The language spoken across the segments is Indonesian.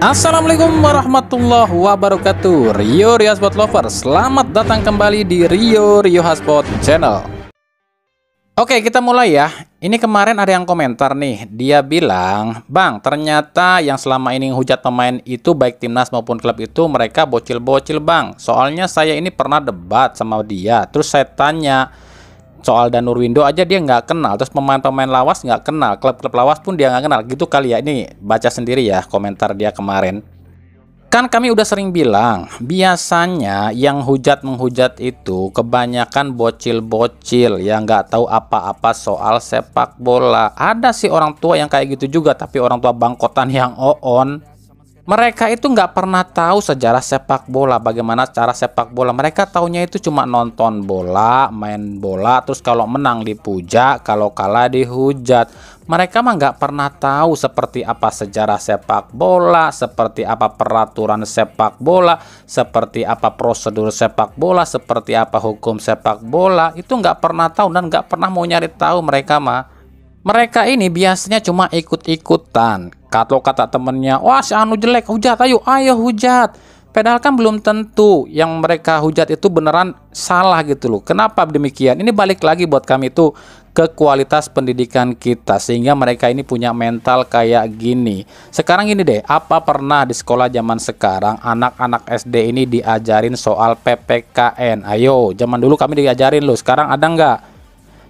Assalamualaikum warahmatullahi wabarakatuh. Rio Hotspot Lovers, selamat datang kembali di Rio Hotspot Channel. Oke, kita mulai ya. Ini kemarin ada yang komentar nih. Dia bilang, "Bang, ternyata yang selama ini hujat pemain itu baik timnas maupun klub itu mereka bocil-bocil, Bang. Soalnya saya ini pernah debat sama dia. Terus saya tanya soal Danur Windo aja dia nggak kenal, terus pemain-pemain lawas nggak kenal, klub-klub lawas pun dia nggak kenal." Gitu kali ya. Ini baca sendiri ya komentar dia kemarin. Kan kami udah sering bilang, biasanya yang menghujat itu kebanyakan bocil-bocil yang nggak tahu apa-apa soal sepak bola. Ada sih orang tua yang kayak gitu juga, tapi orang tua bangkotan yang on. Mereka itu nggak pernah tahu sejarah sepak bola, bagaimana cara sepak bola. Mereka taunya itu cuma nonton bola, main bola, terus kalau menang dipuja, kalau kalah dihujat. Mereka mah nggak pernah tahu seperti apa sejarah sepak bola, seperti apa peraturan sepak bola, seperti apa prosedur sepak bola, seperti apa hukum sepak bola. Itu nggak pernah tahu dan nggak pernah mau nyari tahu mereka mah. Mereka ini biasanya cuma ikut-ikutan. Kalau kata temennya, "Wah, si anu jelek, hujat, ayo hujat." Padahal kan belum tentu yang mereka hujat itu beneran salah gitu loh. Kenapa demikian? Ini balik lagi buat kami itu ke kualitas pendidikan kita, sehingga mereka ini punya mental kayak gini. Sekarang gini deh, apa pernah di sekolah zaman sekarang anak-anak SD ini diajarin soal PPKN? Ayo, zaman dulu kami diajarin loh, sekarang ada nggak?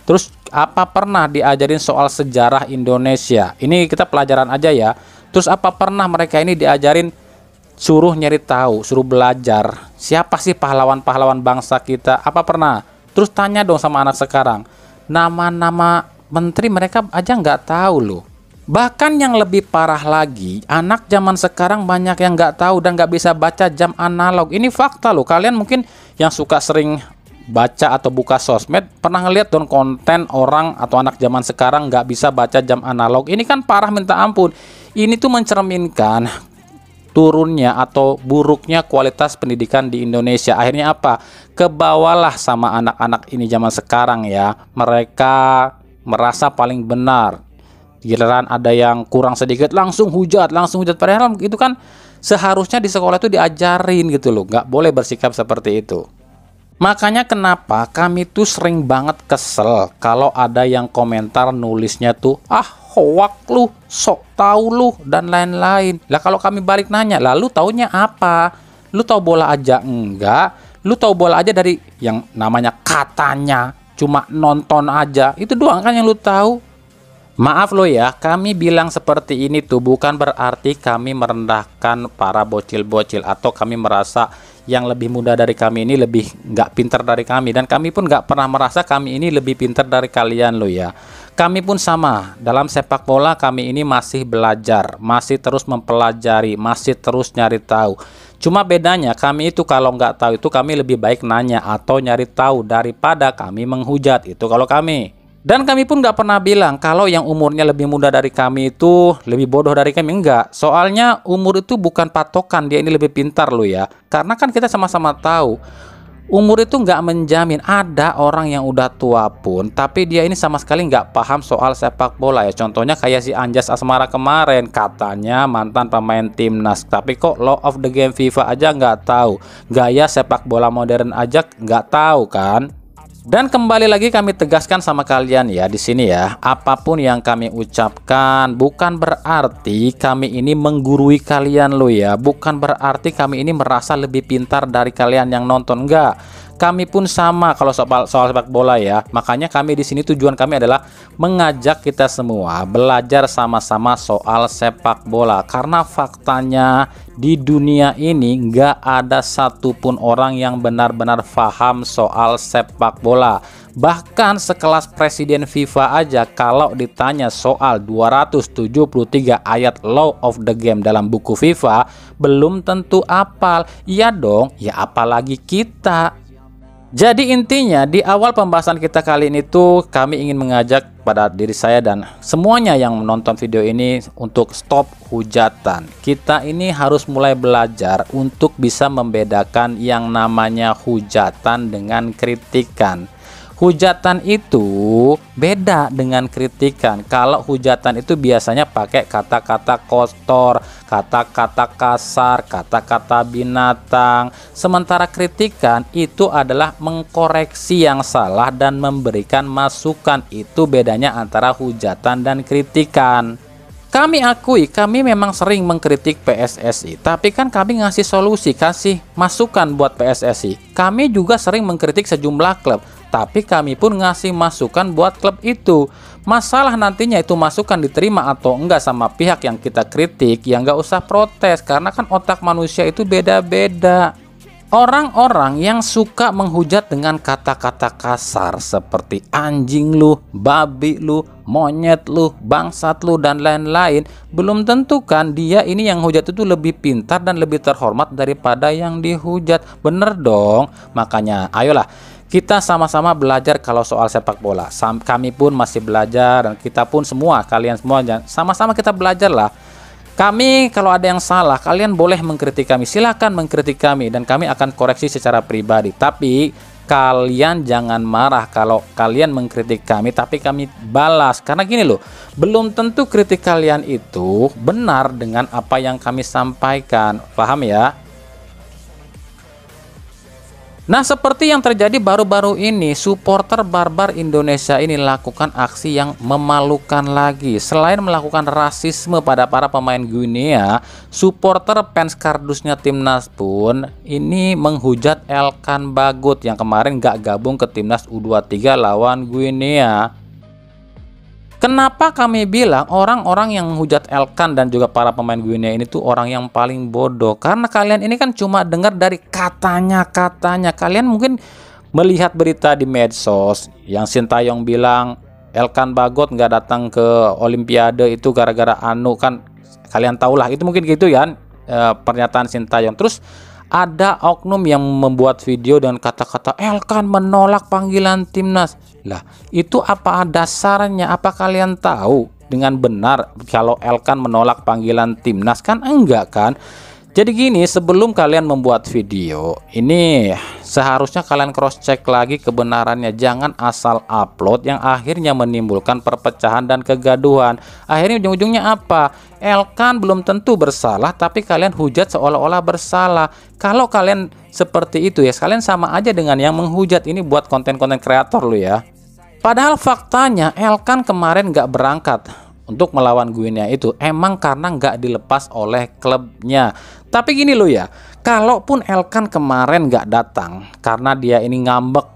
Terus apa pernah diajarin soal sejarah Indonesia? Ini kita pelajaran aja ya. Terus apa pernah mereka ini diajarin suruh nyari tahu, suruh belajar siapa sih pahlawan-pahlawan bangsa kita? Apa pernah? Terus tanya dong sama anak sekarang, nama-nama menteri mereka aja nggak tahu loh. Bahkan yang lebih parah lagi, anak zaman sekarang banyak yang nggak tahu dan nggak bisa baca jam analog. Ini fakta loh. Kalian mungkin yang suka sering baca atau buka sosmed pernah ngeliat dong konten orang atau anak zaman sekarang nggak bisa baca jam analog. Ini kan parah minta ampun. Ini tuh mencerminkan turunnya atau buruknya kualitas pendidikan di Indonesia. Akhirnya apa? Kebawalah sama anak-anak ini zaman sekarang ya. Mereka merasa paling benar. Giliran ada yang kurang sedikit langsung hujat. Padahal itu kan seharusnya di sekolah itu diajarin gitu loh. Nggak boleh bersikap seperti itu. Makanya kenapa kami tuh sering banget kesel kalau ada yang komentar nulisnya tuh, "Ah, hoak lu, sok tahu lu," dan lain-lain. Lah kalau kami balik nanya, "Lalu taunya apa? Lu tahu bola aja enggak? Lu tahu bola aja dari yang namanya katanya, cuma nonton aja. Itu doang kan yang lu tahu?" Maaf loh ya, kami bilang seperti ini tuh bukan berarti kami merendahkan para bocil-bocil atau kami merasa yang lebih muda dari kami ini lebih nggak pintar dari kami, dan kami pun nggak pernah merasa kami ini lebih pintar dari kalian loh ya. Kami pun sama, dalam sepak bola kami ini masih belajar, masih terus mempelajari, masih terus nyari tahu. Cuma bedanya kami itu kalau nggak tahu itu kami lebih baik nanya atau nyari tahu daripada kami menghujat. Itu kalau kami. Dan kami pun nggak pernah bilang kalau yang umurnya lebih muda dari kami itu lebih bodoh dari kami. Enggak. Soalnya umur itu bukan patokan dia ini lebih pintar loh ya. Karena kan kita sama-sama tahu umur itu nggak menjamin. Ada orang yang udah tua pun tapi dia ini sama sekali nggak paham soal sepak bola ya. Contohnya kayak si Anjas Asmara kemarin, katanya mantan pemain timnas, tapi kok law of the game FIFA aja nggak tahu, gaya sepak bola modern aja nggak tahu kan. Dan kembali lagi kami tegaskan sama kalian ya di sini ya, apapun yang kami ucapkan bukan berarti kami ini menggurui kalian loh ya, bukan berarti kami ini merasa lebih pintar dari kalian yang nonton, enggak. Kami pun sama kalau soal sepak bola ya. Makanya kami di sini tujuan kami adalah mengajak kita semua belajar sama-sama soal sepak bola. Karena faktanya di dunia ini nggak ada satupun orang yang benar-benar paham soal sepak bola. Bahkan sekelas presiden FIFA aja kalau ditanya soal 273 ayat law of the game dalam buku FIFA belum tentu apal. Iya dong, ya apalagi kita. Jadi intinya di awal pembahasan kita kali ini tuh kami ingin mengajak pada diri saya dan semuanya yang menonton video ini untuk stop hujatan. Kita ini harus mulai belajar untuk bisa membedakan yang namanya hujatan dengan kritikan. Hujatan itu Beda dengan kritikan. Kalau hujatan itu biasanya pakai kata-kata kotor, kata-kata kasar, kata-kata binatang. Sementara kritikan itu adalah mengkoreksi yang salah dan memberikan masukan. Itu bedanya antara hujatan dan kritikan. Kami akui, kami memang sering mengkritik PSSI, tapi kan kami ngasih solusi, kasih masukan buat PSSI. Kami juga sering mengkritik sejumlah klub, tapi kami pun ngasih masukan buat klub itu. Masalah nantinya itu masukan diterima atau enggak sama pihak yang kita kritik, ya nggak usah protes, karena kan otak manusia itu beda-beda. Orang-orang yang suka menghujat dengan kata-kata kasar seperti anjing lu, babi lu, monyet lu, bangsat lu, dan lain-lain, belum tentu kan dia ini yang hujat itu lebih pintar dan lebih terhormat daripada yang dihujat. Bener dong. Makanya ayolah kita sama-sama belajar kalau soal sepak bola. Kami pun masih belajar, dan kita pun semua, kalian semua, sama-sama kita belajar lah. Kami kalau ada yang salah, kalian boleh mengkritik kami, silahkan mengkritik kami, dan kami akan koreksi secara pribadi. Tapi kalian jangan marah kalau kalian mengkritik kami, tapi kami balas. Karena gini loh, belum tentu kritik kalian itu benar dengan apa yang kami sampaikan. Paham ya? Nah, seperti yang terjadi baru-baru ini, supporter barbar Indonesia ini lakukan aksi yang memalukan lagi. Selain melakukan rasisme pada para pemain Guinea, supporter fans kardusnya timnas pun ini menghujat Elkan Bagot yang kemarin gak gabung ke timnas U23 lawan Guinea. Kenapa kami bilang orang-orang yang menghujat Elkan dan juga para pemain Guinea ini tuh orang yang paling bodoh? Karena kalian ini kan cuma dengar dari katanya-katanya. Kalian mungkin melihat berita di medsos yang Sintayong bilang Elkan Bagot nggak datang ke Olimpiade itu gara-gara anu, kan kalian tahulah itu mungkin gitu ya, pernyataan Sintayong. Terus ada oknum yang membuat video dengan kata-kata Elkan menolak panggilan timnas. Lah, itu apa dasarnya? Apa kalian tahu dengan benar kalau Elkan menolak panggilan timnas? Kan enggak kan? Jadi gini, sebelum kalian membuat video ini seharusnya kalian cross check lagi kebenarannya. Jangan asal upload yang akhirnya menimbulkan perpecahan dan kegaduhan. Akhirnya ujung-ujungnya apa? Elkan belum tentu bersalah, tapi kalian hujat seolah-olah bersalah. Kalau kalian seperti itu ya, kalian sama aja dengan yang menghujat ini buat konten-konten kreator lu ya. Padahal faktanya Elkan kemarin nggak berangkat untuk melawan Guinea itu emang karena nggak dilepas oleh klubnya. Tapi gini loh ya, kalaupun Elkan kemarin nggak datang karena dia ini ngambek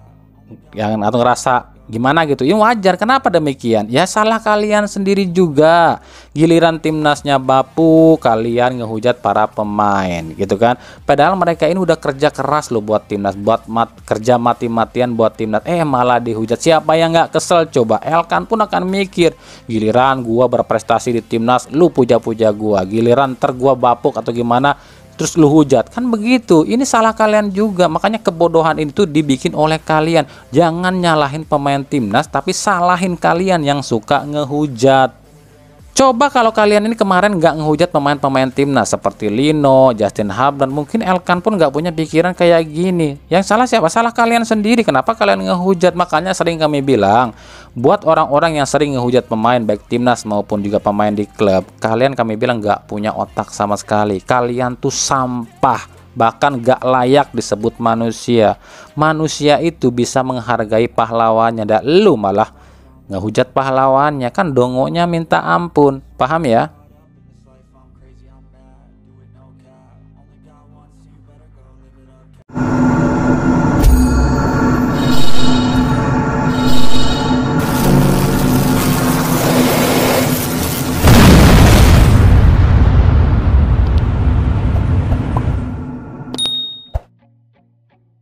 yang atau ngerasa gimana gitu, ini wajar. Kenapa demikian? Ya salah kalian sendiri juga. Giliran timnasnya bapu, kalian ngehujat para pemain gitu kan. Padahal mereka ini udah kerja keras loh buat timnas, buat kerja mati-matian buat timnas. Malah dihujat. Siapa yang nggak kesel coba? Elkan pun akan mikir, giliran gua berprestasi di timnas, lu puja-puja gua. Giliran ter gua bapuk atau gimana, terus lu hujat, kan begitu. Ini salah kalian juga. Makanya kebodohan itu dibikin oleh kalian. Jangan nyalahin pemain timnas, tapi salahin kalian yang suka ngehujat. Coba kalau kalian ini kemarin nggak ngehujat pemain-pemain timnas seperti Lino, Justin Hub, dan mungkin Elkan pun nggak punya pikiran kayak gini. Yang salah siapa? Salah kalian sendiri. Kenapa kalian ngehujat? Makanya sering kami bilang, buat orang-orang yang sering ngehujat pemain baik timnas maupun juga pemain di klub, kalian kami bilang nggak punya otak sama sekali. Kalian tuh sampah, bahkan gak layak disebut manusia. Manusia itu bisa menghargai pahlawannya, dan lu malah ngehujat pahlawannya, kan dongonya minta ampun. Paham ya?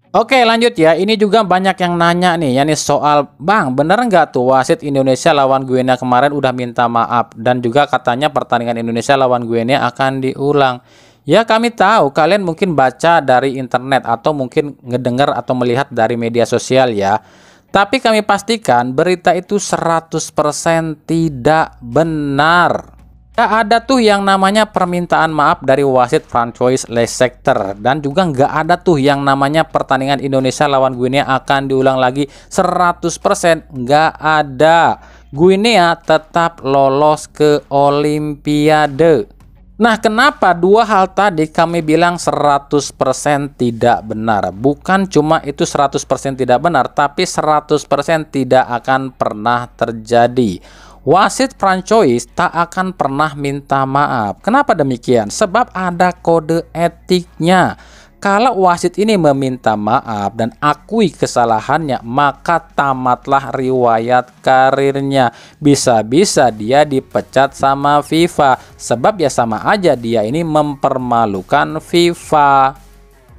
Oke, lanjut ya. Ini juga banyak yang nanya nih, yakni soal, Bang, bener nggak tuh wasit Indonesia lawan Guinea kemarin udah minta maaf, dan juga katanya pertandingan Indonesia lawan Guinea akan diulang. Ya, kami tahu kalian mungkin baca dari internet atau mungkin ngedengar atau melihat dari media sosial ya. Tapi kami pastikan berita itu 100% tidak benar. Nggak ada tuh yang namanya permintaan maaf dari wasit Francois Leicester, dan juga nggak ada tuh yang namanya pertandingan Indonesia lawan Guinea akan diulang lagi 100%. Nggak ada. Guinea tetap lolos ke Olimpiade. Nah, kenapa dua hal tadi kami bilang 100% tidak benar? Bukan cuma itu 100% tidak benar, tapi 100% tidak akan pernah terjadi. Wasit Francois tak akan pernah minta maaf. Kenapa demikian? Sebab ada kode etiknya. Kalau wasit ini meminta maaf dan akui kesalahannya, maka tamatlah riwayat karirnya. Bisa-bisa dia dipecat sama FIFA. Sebab ya sama aja dia ini mempermalukan FIFA.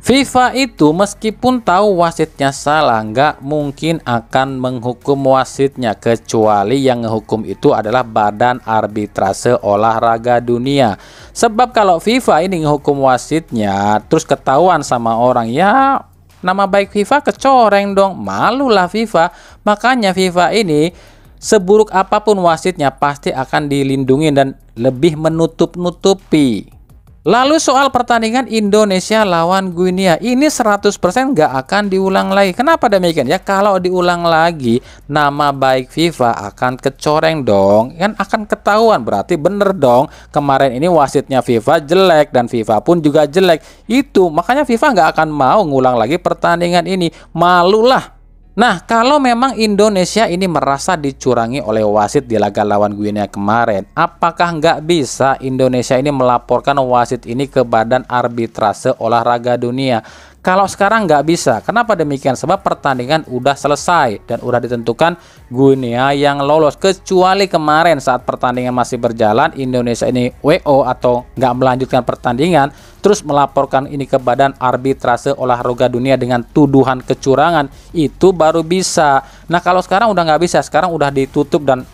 FIFA itu meskipun tahu wasitnya salah, nggak mungkin akan menghukum wasitnya, kecuali yang ngehukum itu adalah Badan Arbitrase Olahraga Dunia. Sebab kalau FIFA ini ngehukum wasitnya terus ketahuan sama orang, ya nama baik FIFA kecoreng dong, malulah FIFA. Makanya FIFA ini seburuk apapun wasitnya pasti akan dilindungi dan lebih menutup-nutupi. Lalu soal pertandingan Indonesia lawan Guinea, ini 100% nggak akan diulang lagi. Kenapa demikian? Ya kalau diulang lagi, nama baik FIFA akan kecoreng dong. Kan akan ketahuan, berarti bener dong. Kemarin ini wasitnya FIFA jelek dan FIFA pun juga jelek. Itu makanya FIFA nggak akan mau ngulang lagi pertandingan ini. Malulah. Nah, kalau memang Indonesia ini merasa dicurangi oleh wasit di laga lawan Guinea kemarin, apakah nggak bisa Indonesia ini melaporkan wasit ini ke Badan Arbitrase Olahraga Dunia? Kalau sekarang nggak bisa. Kenapa demikian? Sebab pertandingan udah selesai dan udah ditentukan Guinea yang lolos. Kecuali kemarin saat pertandingan masih berjalan, Indonesia ini WO atau nggak melanjutkan pertandingan, terus melaporkan ini ke Badan Arbitrase Olahraga Dunia dengan tuduhan kecurangan, itu baru bisa. Nah kalau sekarang udah nggak bisa, sekarang udah ditutup dan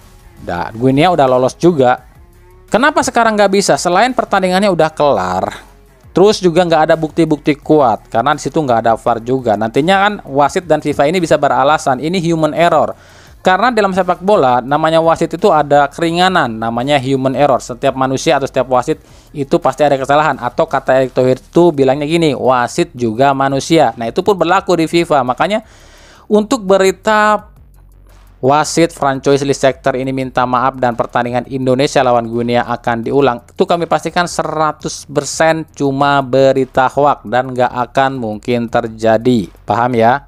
Guinea udah lolos juga. Kenapa sekarang nggak bisa? Selain pertandingannya udah kelar, terus juga nggak ada bukti-bukti kuat, karena di situ nggak ada VAR juga. Nantinya kan wasit dan FIFA ini bisa beralasan ini human error. Karena dalam sepak bola namanya wasit itu ada keringanan, namanya human error. Setiap manusia atau setiap wasit itu pasti ada kesalahan. Atau kata Erick Thohir itu bilangnya gini, wasit juga manusia. Nah itu pun berlaku di FIFA. Makanya untuk berita wasit Francois Leicester ini minta maaf dan pertandingan Indonesia lawan Guinea akan diulang, itu kami pastikan 100% cuma berita hoak dan nggak akan mungkin terjadi. Paham ya?